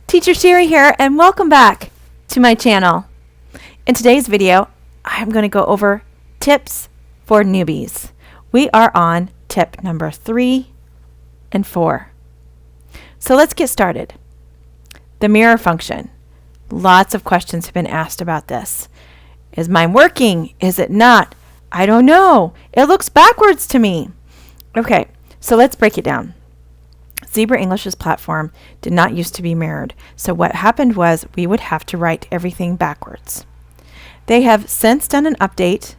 Teacher Sherry here, and welcome back to my channel. In today's video, I'm going to go over tips for newbies. We are on tip number 3 and 4. So let's get started. The mirror function. Lots of questions have been asked about this. Is mine working? Is it not? I don't know. It looks backwards to me. Okay, so let's break it down. ZebraEnglish's platform did not used to be mirrored, so what happened was we would have to write everything backwards. They have since done an update.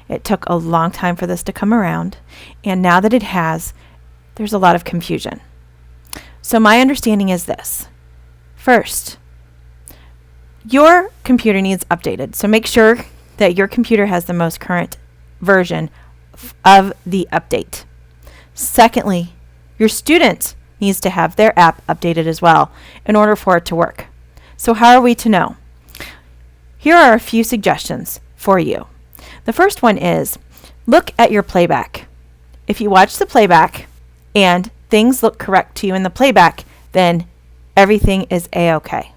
It took a long time for this to come around, and now that it has, there's a lot of confusion. So my understanding is this. First, your computer needs updated, so make sure that your computer has the most current version of the update. Secondly, your student needs to have their app updated as well in order for it to work. So how are we to know? Here are a few suggestions for you. The first one is look at your playback. If you watch the playback and things look correct to you in the playback, then everything is A-okay.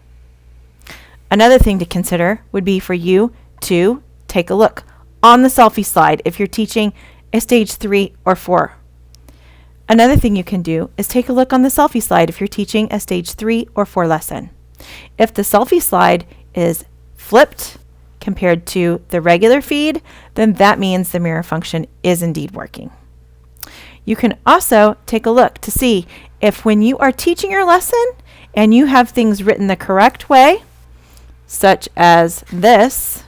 Another thing to consider would be for you to take a look on the selfie slide if you're teaching a stage 3 or 4. Another thing you can do is take a look on the selfie slide if you're teaching a stage 3 or 4 lesson. If the selfie slide is flipped compared to the regular feed, then that means the mirror function is indeed working. You can also take a look to see if when you are teaching your lesson and you have things written the correct way, such as this,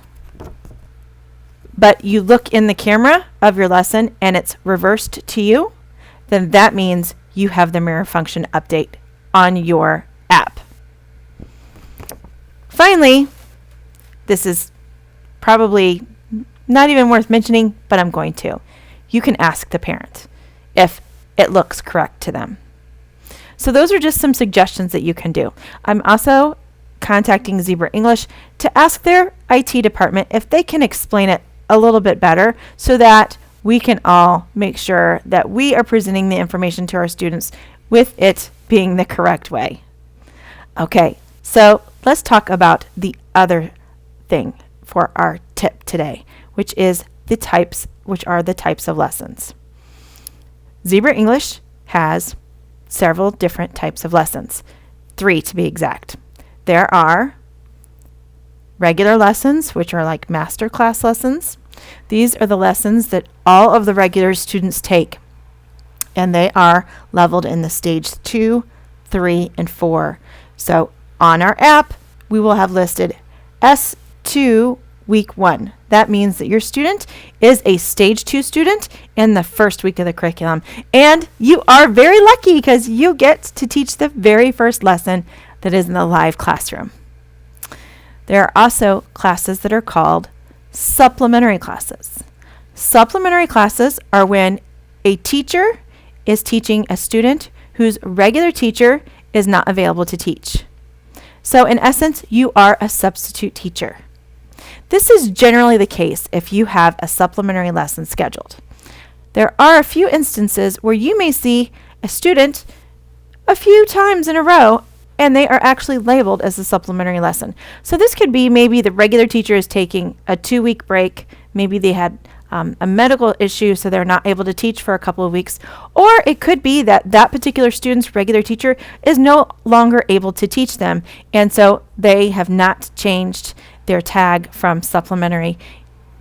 but you look in the camera of your lesson and it's reversed to you, then that means you have the mirror function update on your app. Finally, this is probably not even worth mentioning, but I'm going to. You can ask the parent if it looks correct to them. So those are just some suggestions that you can do. I'm also contacting ZebraEnglish to ask their IT department if they can explain it a little bit better so that we can all make sure that we are presenting the information to our students with it being the correct way. Okay, so let's talk about the other thing for our tip today, which are the types of lessons. ZebraEnglish has several different types of lessons, 3 to be exact. There are regular lessons, which are like master class lessons. These are the lessons that all of the regular students take, and they are leveled in the stage 2, 3, and 4. So on our app, we will have listed S2 week 1. That means that your student is a stage 2 student in the first week of the curriculum, and you are very lucky because you get to teach the very first lesson that is in the live classroom. There are also classes that are called supplementary classes. Supplementary classes are when a teacher is teaching a student whose regular teacher is not available to teach. So in essence, you are a substitute teacher. This is generally the case if you have a supplementary lesson scheduled. There are a few instances where you may see a student a few times in a row and they are actually labeled as a supplementary lesson. So this could be maybe the regular teacher is taking a 2-week break. Maybe they had a medical issue, so they're not able to teach for a couple of weeks. Or it could be that that particular student's regular teacher is no longer able to teach them, and so they have not changed their tag from supplementary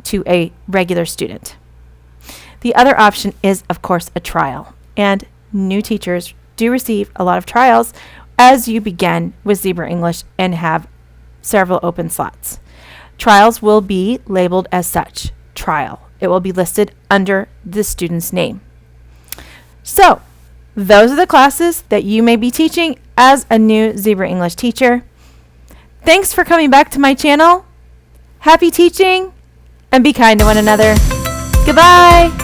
to a regular student. The other option is, of course, a trial. And new teachers do receive a lot of trials as you begin with ZebraEnglish and have several open slots. Trials will be labeled as such, trial. It will be listed under the student's name. So, those are the classes that you may be teaching as a new ZebraEnglish teacher. Thanks for coming back to my channel. Happy teaching, and be kind to one another. Goodbye.